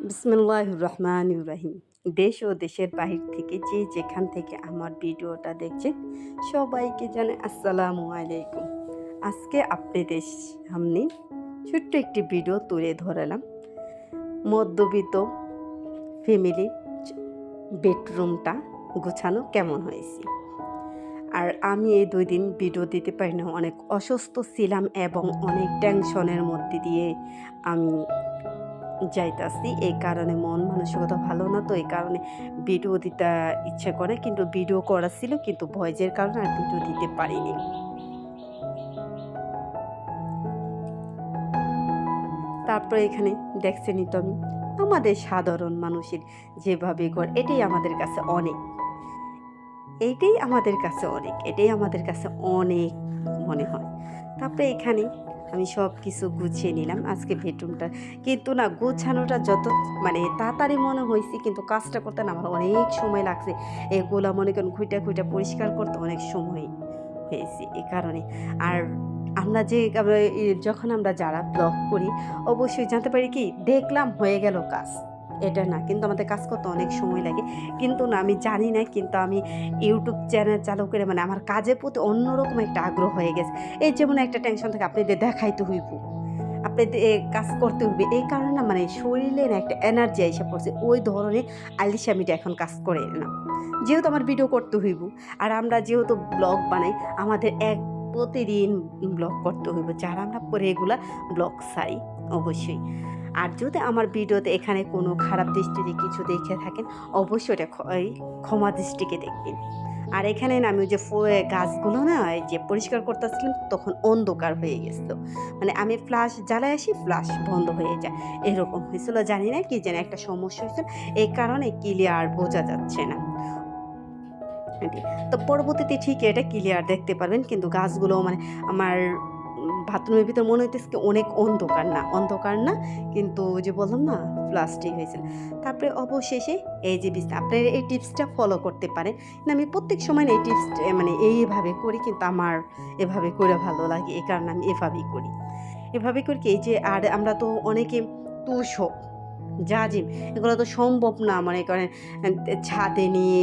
বিসমিল্লাহির রহমানির রহিম। দেশ ও দেশের বাহির থেকে যে যেখান থেকে আমার ভিডিওটা দেখছেন সবাইকে জানাই আসসালামু আলাইকুম। আজকে আপনাদের সামনে ছোট্ট একটি ভিডিও তুলে ধরালাম মধ্যবিত্ত ফ্যামিলির বেডরুমটা গোছানো কেমন হয়েছে। আর আমি এই 2 দিন ভিডিও দিতে পারি না, অনেক অসুস্থ ছিলাম এবং অনেক টেনশনের মধ্যে দিয়ে আমি যাইতাছি। এই কারণে মন মানসিকতা ভালো না, তো এই কারণে ভিডিও দিতে ইচ্ছে করে, কিন্তু ভিডিও করা ছিল কিন্তু ভয়েসের কারণে আর ভিডিও দিতে পারিনি। তারপরে এখানে দেখছেনই তো আমি আমাদের সাধারণ মানুষের যেভাবে ঘর, এটাই আমাদের কাছে অনেক, এটাই আমাদের কাছে অনেক মনে হয়। তারপরে এখানে আমি সব কিছু গুছিয়ে নিলাম আজকে বেডরুমটা, কিন্তু না গোছানোটা যত তাড়াতাড়ি মনে হয়েছে, কিন্তু কাজটা করতে না আমার অনেক সময় লাগছে। এগুলা মনে করেন খুঁটা খুঁটা পরিষ্কার করতে অনেক সময় হয়েছে এই কারণে। আর যখন আমরা যারা ব্লগ করি অবশ্যই জানতে পারি কি দেখলাম হয়ে গেল কাজ, এটা না, কিন্তু আমাদের কাজ করতে অনেক সময় লাগে। কিন্তু না, আমি জানি না, কিন্তু আমি ইউটিউব চ্যানেল চালু করে আমার কাজের প্রতি অন্যরকম একটা আগ্রহ হয়ে গেছে। এই যেমন একটা টেনশন থাকে আপনাদের দেখাইতে হইব, আপনাদের কাজ করতে হবে, এই কারণে না শরীরে না একটা এনার্জি এসে পড়ছে, ওই ধরনের আলসামিটা এখন কাজ করে না। যেহেতু আমার ভিডিও করতে হইব, আর আমরা যেহেতু ব্লগ বানাই, আমাদের প্রতিদিন ব্লগ করতে হইব, যারা আমরা রেগুলার ব্লগ ছাড়ি অবশ্যই। আর যদি আমার ভিডিওতে এখানে কোনো খারাপ দৃষ্টিতে কিছু দেখে থাকেন অবশ্যই এটা ক্ষমা দৃষ্টিকে দেখবেন। আর এখানে না আমি ওই যে গাছগুলো না এই যে পরিষ্কার করতেছিলাম, তখন অন্ধকার হয়ে গেছিল, আমি ফ্ল্যাশ জ্বালায় আসি, ফ্ল্যাশ বন্ধ হয়ে যায়, এরকম হয়েছিল। জানি না কি যেন একটা সমস্যা হয়েছিল, এই কারণে ক্লিয়ার বোঝা যাচ্ছে না। তো পরবর্তীতে ঠিক এটা ক্লিয়ার দেখতে পারবেন, কিন্তু গাছগুলো আমার বাথরুমের ভিতর মনে হইতেছে কি অনেক অন্ধকার না, কিন্তু ওই যে বললাম না প্লাস্টিক হয়েছিল। তারপরে অবশেষে এই যে আপনার এই টিপসটা ফলো করতে পারেন না, আমি প্রত্যেক সময় এই টিপস এইভাবে করি, কিন্তু আমার এভাবে করে ভালো লাগে, এই কারণে আমি এভাবে করি কি, এই যে আর আমরা তো অনেকে তুষো জাজিম, এগুলো তো সম্ভব না, ছাদে নিয়ে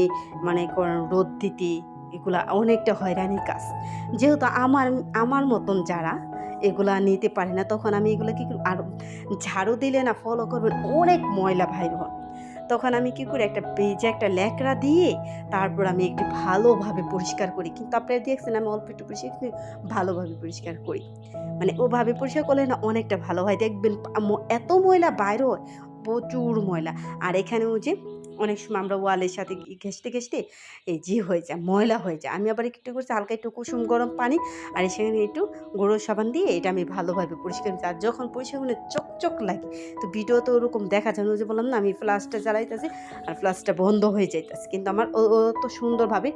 রোদ দিতে, এগুলা অনেকটা হয়রানির কাজ। যেহেতু আমার মতন যারা এগুলা নিতে পারে না, তখন আমি এগুলো কি করি, আর ঝাড়ু দিলে না ফলো করবেন অনেক ময়লা বাইর হয়, তখন আমি কি করি, একটা ল্যাকড়া দিয়ে তারপর আমি একটু ভালোভাবে পরিষ্কার করি। কিন্তু আপনারা দেখছেন আমি অল্প একটু পরিষ্কার করি, ভালোভাবে পরিষ্কার করি, ওভাবে পরিষ্কার করলে না অনেকটা ভালো হয়। দেখবেন এত ময়লা বাইর হয়, প্রচুর ময়লা। আর এখানেও যে অনেক সময় আমরা ওয়ালের সাথে ঘেঁষতে ঘেঁষতে এই যে হয়ে যায়, ময়লা হয়ে যায়, আমি আবার একটু করছি হালকা একটু কুসুম গরম পানি আর সেখানে একটু গুঁড়ো সাবান দিয়ে এটা আমি ভালোভাবে পরিষ্কার করছি। আর যখন পরিষ্কার করে চকচক লাগে, তো ভিডিও তো ওরকম দেখা যায় না, যে বললাম না আমি ফ্লাশটা জ্বালাইতেছি আর ফ্লাশটা বন্ধ হয়ে যাইতেছে, কিন্তু আমার অত সুন্দরভাবে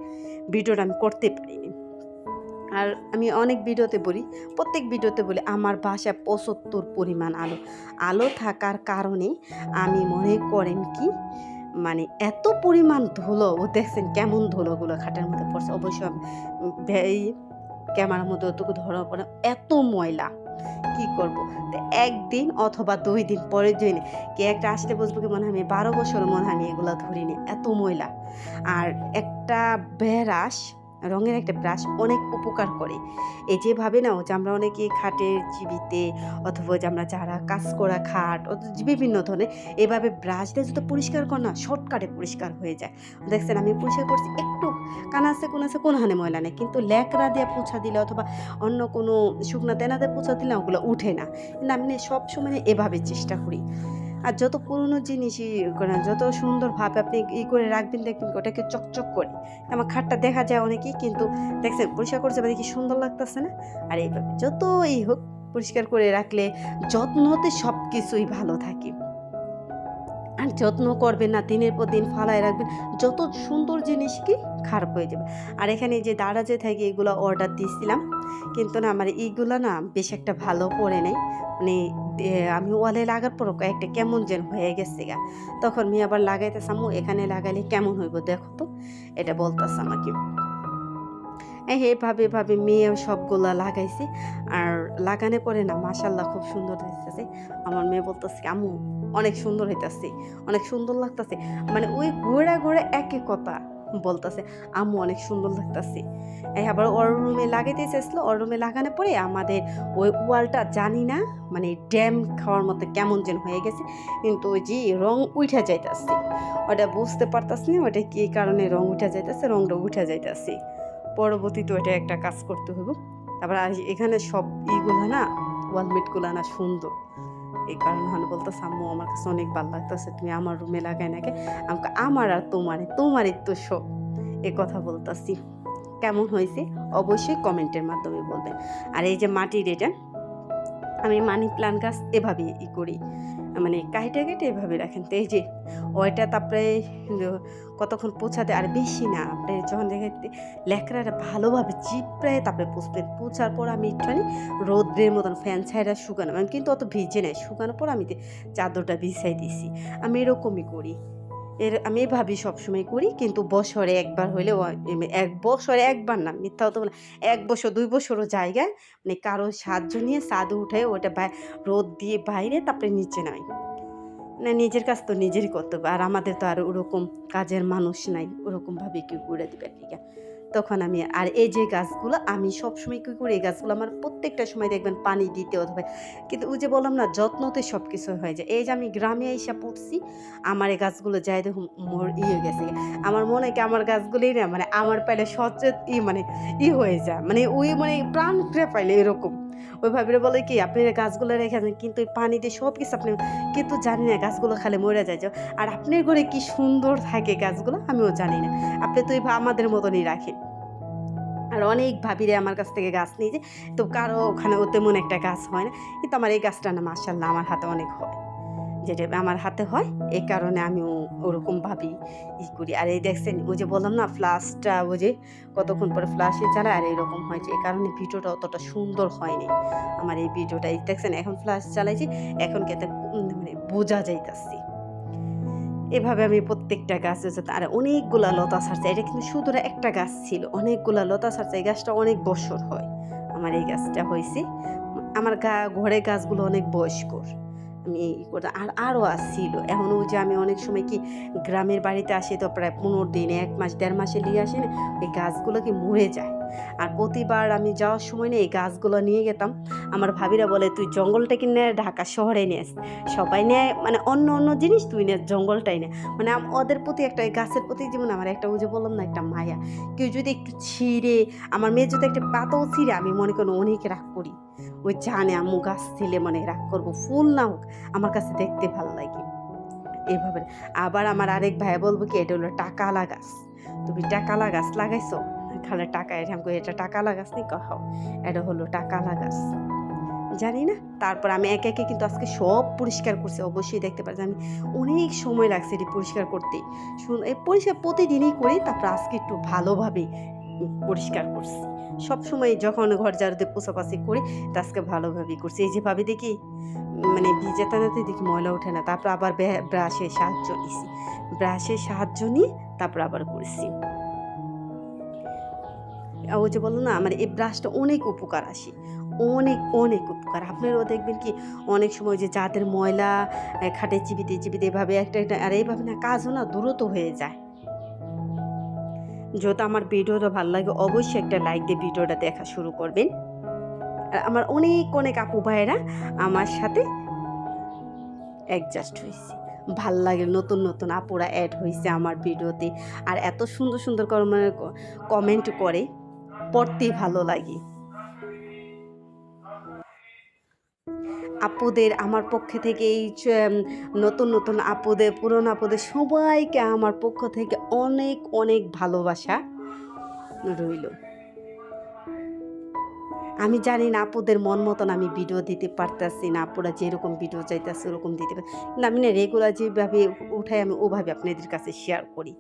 ভিডিওটা আমি করতে পারিনি। আর আমি অনেক ভিডিওতে বলি, প্রত্যেক ভিডিওতে বলি আমার বাসায় প্রচুর পরিমাণ আলো থাকার কারণে আমি মনে করেন কি এত পরিমাণ ধুলো, ও দেখছেন কেমন ধুলোগুলো খাটের মধ্যে পড়ছে, অবশ্যই এই ক্যামেরার মধ্যে ওটুকু ধরা পড়ে, এত ময়লা কি করব। তো একদিন অথবা 2 দিন পরে জন্য কে একটা আসলে বুঝবো কি মনে হয় আমি 12 বছর মনে হয় আমি এগুলো ধরিনি, এত ময়লা। আর একটা ব্রাশ, রঙের একটা ব্রাশ অনেক উপকার করে। এই যেভাবে না যে আমরা অনেকে খাটের চিবিতে অথবা যে আমরা যারা কাজ করা খাট বিভিন্ন ধরনের এভাবে ব্রাশ দিয়ে যদি পরিষ্কার কর না, শর্টকাটে পরিষ্কার হয়ে যায়। দেখছেন আমি পরিষ্কার করছি, একটু কানাসে কোনহানে ময়লা নেই, কিন্তু ল্যাকড়া দিয়ে পোছা দিলে অথবা অন্য কোনো শুকনা তেনাতে পোছা দিলে ওগুলো উঠে না। কিন্তু আমি সবসময় এভাবে চেষ্টা করি। আর যত পুরনো জিনিসই যত সুন্দরভাবে আপনি করে রাখবেন, দেখবেন ওটাকে চকচক করে আমার খাটটা দেখা যায় অনেকেই, কিন্তু দেখছেন পরিষ্কার করছে কি সুন্দর লাগতেছে না। আর এইভাবে যতই হোক পরিষ্কার করে রাখলে যত্নতে সব কিছুই ভালো থাকে। আর যত্ন করবেন না, দিনের পর দিন ফালায় রাখবেন, যত সুন্দর জিনিস কি খারাপ হয়ে যাবে। আর এখানে যে দারাজে থাকে এগুলো অর্ডার দিয়েছিলাম, কিন্তু না আমার এইগুলো না বেশ একটা ভালো পড়ে নেই, আমি ওয়ালে লাগার পর একটা কেমন যেন হয়ে গেছে গা। তখন আমি আবার লাগাইতেছে, আম্মু এখানে লাগাইলে কেমন হইব দেখো তো, এটা বলতেছে আমাকে। এভাবে মেয়ে সবগুলা লাগাইছে। আর লাগানোর পরে না মাশাআল্লাহ খুব সুন্দর হইতেছে। আমার মেয়ে বলতেছে, "আম্মু অনেক সুন্দর হইতাছে, অনেক সুন্দর লাগতাছে।" মানে ওই ঘুরে একই কথা বলতেছে, "আম্মু অনেক সুন্দর লাগতাছে।" আবার ওর রুমে লাগাইতে চাইছিল। ওর রুমে লাগানোর পরে আমাদের ওই ওয়ালটা জানি না মানে ড্যাম খাওয়ার মতো কেমন যেন হয়ে গেছে। কিন্তু ওই যে রং উইঠা যাইতাছে। ওটা বুঝতে পারতাছি না ওটা কি কারণে রং উঠা যাইতাছে, রংটা উঠা যাইতাছে। পরবর্তীতে ওইটা একটা কাজ করতে হইব। তারপর এখানে সব ইগুলা না ওয়ালমেটগুলা না সুন্দর। এই কারণে আমি বলতেছি, "আম্মু আমার কাছে অনেক ভাল লাগতেছে, তুমি আমার রুমে লাগাই নাকি?" আমাকে আমার আর তোমারই তো সব এ কথা বলতাছি। কেমন হয়েছে অবশ্যই কমেন্টের মাধ্যমে বলবেন। আর এই যে মাটির এটা আমি মানি প্লান্ট গাছ এভাবে করি, মানে কেটে এভাবে রাখেন। তো এই যে ওইটা তারপরে কতক্ষণ পোছাতে আর বেশি না আপনি যখন দেখে লেকড়াটা ভালোভাবে চিপড়ায় তারপরে পুষবেন। পোছার পর আমি একটুখানি রোদ্রের মতন ফ্যান ছাইরা শুকানো, আমি কিন্তু অত ভিজে নাই, শুকানোর পর আমি চাদরটা বিছাই দিছি। আমি এরকমই করি। আমি এভাবেই সবসময় করি, কিন্তু বছরে একবার হইলেও ১ বছরে একবার না, মিথ্যা কথা বলে ১ বছর ২ বছরও জায়গায় মানে কারো সাহায্য নিয়ে ছাদে উঠে ওটা রোদ দিয়ে বাইরে তারপরে নিচে নামাই। না নিজের কাজ তো নিজেরই করতে হবে। আর আমাদের তো আর ওরকম কাজের মানুষ নাই। ওরকমভাবে কেউ করে দিবে লিগা। তখন আমি আর এই যে গাছগুলো আমি সবসময় কি করি, এই গাছগুলো আমার প্রত্যেকটা সময় দেখবেন পানি দিতে হতে হবে। কিন্তু ওই যে বললাম না যত্নতে সবকিছু হয়ে যায়। এই যে আমি গ্রামে আইসা পড়ছি, আমার এই গাছগুলো যাই দেখুন হয়ে গেছে। আমার মনে হয় কি আমার গাছগুলোই না মানে আমার পাইলে সচেত মানে হয়ে যায়। মানে ওই মানে প্রাণ ফিরে পাইলে এরকম। ওই ভাবিরা বলে কি আপনি গাছগুলো রেখে দেন কিন্তু এই পানি দিয়ে সবকিছু আপনি, কিন্তু জানি না গাছগুলো খালি মরে যায়। আর আপনার ঘরে কি সুন্দর থাকে গাছগুলো আমিও জানি না। আপনি তো আমাদের মতনই রাখেন। আর অনেক ভাবিরে আমার কাছ থেকে গাছ নিয়ে যায়। তো কারো ওখানে তেমন একটা গাছ হয় না। কিন্তু আমার এই গাছটা না মাশাআল্লাহ আমার হাতে অনেক হয়। যেটা আমার হাতে হয় এই কারণে আমিও ওরকমভাবেই করি। আর এই দেখছেন ওই যে বললাম না ফ্লাশটা ওই যে কতক্ষণ পরে ফ্লাশে চালায় আর এরকম হয় যে এই কারণে ভিডিওটা অতটা সুন্দর হয়নি। আমার এই ভিডিওটা এই দেখছেন এখন ফ্লাশ চালাইছি, এখন কিন্তু মানে বোঝা যাইতাছে। এভাবে আমি প্রত্যেকটা গাছে আর অনেকগুলা লতা ছাড়ছে। এটা কিন্তু শুধু একটা গাছ ছিল। অনেকগুলা লতা ছাড়ছে। এই গাছটা অনেক বছর হয়। আমার এই গাছটা হইছে। আমার ঘরের গাছগুলো অনেক বয়স্কর। আমি আর আরও ছিল। এখন ওই যে আমি অনেক সময় কি গ্রামের বাড়িতে আসি তো প্রায় ১৫ দিন, ১ মাস, ১.৫ মাসে লিয়ে আসি না? ওই গাছগুলো কি মরে যায়। আর প্রতিবার আমি যাওয়ার সময় না এই গাছগুলো নিয়ে যেতাম। আমার ভাবিরা বলে, "তুই জঙ্গলটা কিনে ঢাকা শহরে নিয়ে সবাই নেয় মানে অন্য জিনিস তুই নে জঙ্গলটাই নে।" মানে ওদের প্রতি একটা গাছের প্রতি যেমন আমার একটা ওই যে বললাম না একটা মায়া। কেউ যদি একটু ছিঁড়ে আমার মেয়ে যদি একটা পাতাও ছিঁড়ে আমি মনে করি অনেক রাগ করি। ওই জানে আম্মু গাছ ছিলে মনে রাগ করবো, ফুল না হোক আমার কাছে দেখতে ভালো লাগে। এভাবে আবার আমার আরেক ভাইয়া বলবো কি এটা হলো টাকালা গাছ। তুমি টাকালা গাছ লাগাইছো? খালে টাকা এরকম করে এটা টাকালা গাছ নি কহাও। এটা হলো টাকালা গাছ। জানি না। তারপর আমি একে কিন্তু আজকে সব পরিষ্কার করছি। অবশ্যই দেখতে পাচ্ছেন আমি অনেক সময় লাগছে এটি পরিষ্কার করতে। এই পরিষ্কার প্রতিদিনই করি। তারপর আজকে একটু ভালোভাবে পরিষ্কার করছি। সবসময় যখন ঘর ঝাড়ু দিয়ে পোছাপাছি করি তা আজকে ভালোভাবেই করছি। এই যে ভাবে দেখি মানে ভিজাতে দেখি ময়লা ওঠে না। তারপর আবার ব্রাশের সাহায্য নিছি। ব্রাশের সাহায্য নিয়ে তারপর আবার করছি। ওই যে বললাম না আমার এই ব্রাশটা অনেক উপকার আসে। অনেক উপকার। আপনারাও দেখবেন কি অনেক সময় যে যাদের ময়লা খাটে চিবিতে এভাবে একটা আর এইভাবে না কাজও না দ্রুত হয়ে যায়। যেহেতু আমার ভিডিওটা ভালো লাগে অবশ্যই একটা লাইক দিয়ে ভিডিওটা দেখা শুরু করবেন। আর আমার অনেক আপু ভাইয়েরা আমার সাথে অ্যাডজাস্ট হইছে। ভাল লাগে নতুন আপুরা এড হইছে আমার ভিডিওতে। আর এত সুন্দর কমেন্ট করে, পড়তেই ভালো লাগে। আপুদের আমার পক্ষে থেকে এই নতুন আপুদের, পুরনো আপুদের সবাইকে আমার পক্ষ থেকে অনেক ভালোবাসা রইল। আমি জানি না আপুদের মন মতন আমি ভিডিও দিতে পারতাছি না। আপুরা যেরকম ভিডিও চাইতাছে ওরকম দিতে পারি। কিন্তু আমি না রেগুলার যেভাবে উঠাই আমি ওভাবে আপনাদের কাছে শেয়ার করি।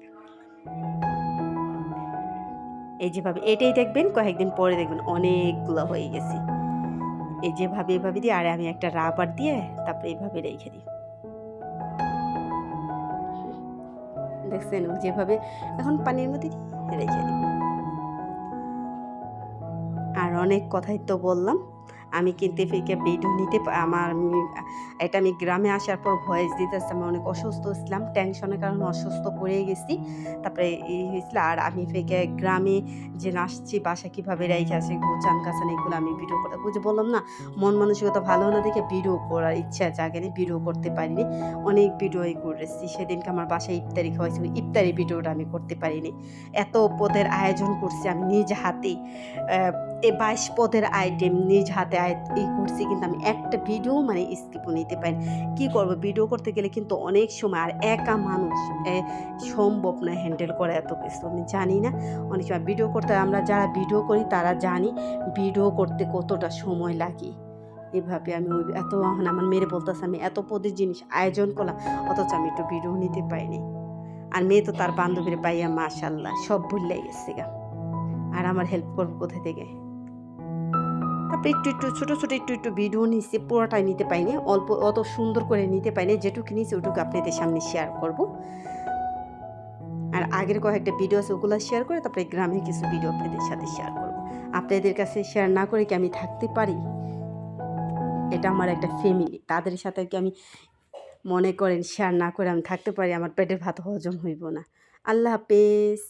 এই যেভাবে এটাই দেখবেন কয়েকদিন পরে দেখবেন অনেকগুলা হয়ে গেছে। এই যেভাবে এভাবে দিই আর আমি একটা রাবার দিয়ে তারপরে এইভাবে রেখে দিই। দেখছেন যেভাবে এখন পানির মধ্যে রেখে দিই। অনেক কথাই তো বললাম। আমি কিন্তু ফেকে ভিডিও নিতে এটা আমি গ্রামে আসার পর ভয়েস দিতেছি। আমি অনেক অসুস্থ ছিলাম। টেনশনের কারণে অসুস্থ পড়ে গেছি। তারপরে হয়েছিল আর আমি ফেকে গ্রামে যে আসছি বাসায় কীভাবে রেখে আসি গোছান গাছান এগুলো আমি ভিডিও করে ওই যে বললাম না মন মানসিকতা ভালো না দেখে ভিডিও করার ইচ্ছা জাগেনি, ভিডিও করতে পারিনি। অনেক ভিডিওই করেছি। সেদিনকে আমার বাসায় ইফতারি খাওয়াইছিল। ইফতারি ভিডিওটা আমি করতে পারিনি। এত পদের আয়োজন করছি আমি নিজ হাতেই। এই ২২ পদের আইটেম নিজ হাতে করছি কিন্তু আমি একটা ভিডিও মানে স্কিপও নিতে পারিনি। কি করব ভিডিও করতে গেলে কিন্তু অনেক সময় আর একা মানুষ সম্ভব না হ্যান্ডেল করা এত কিছু। আমি জানি না অনেক সময় ভিডিও করতে আমরা যারা ভিডিও করি তারা জানি ভিডিও করতে কতটা সময় লাগে। এভাবে আমি এত এখন আমার মেয়ে বলতেছে আমি এত পদের জিনিস আয়োজন করলাম অথচ আমি একটু ভিডিও নিতে পারিনি। আর মেয়ে তো তার বান্ধবীর পাইয়া মাশাআল্লাহ সব ভুইল্লাই গেছে গা। আর আমার হেল্প করবে কোথা থেকে? তারপরে একটু ছোট একটু ভিডিও নিছি। পুরোটাই নিতে পারিনি। অল্প অত সুন্দর করে নিতে পারিনি। যেটুকু নিয়েছি ওটুকু আপনাদের সামনে শেয়ার করব। আর আগের কয়েকটা ভিডিও আছে ওগুলো শেয়ার করে তারপরে গ্রামের কিছু ভিডিও আপনাদের সাথে শেয়ার করব। আপনাদের কাছে শেয়ার না করে কি আমি থাকতে পারি? এটা আমার একটা ফ্যামিলি। তাদের সাথে কি আমি মনে করেন শেয়ার না করে আমি থাকতে পারি? আমার পেটের ভাত হজম হইব না। আল্লাহ হাফেজ।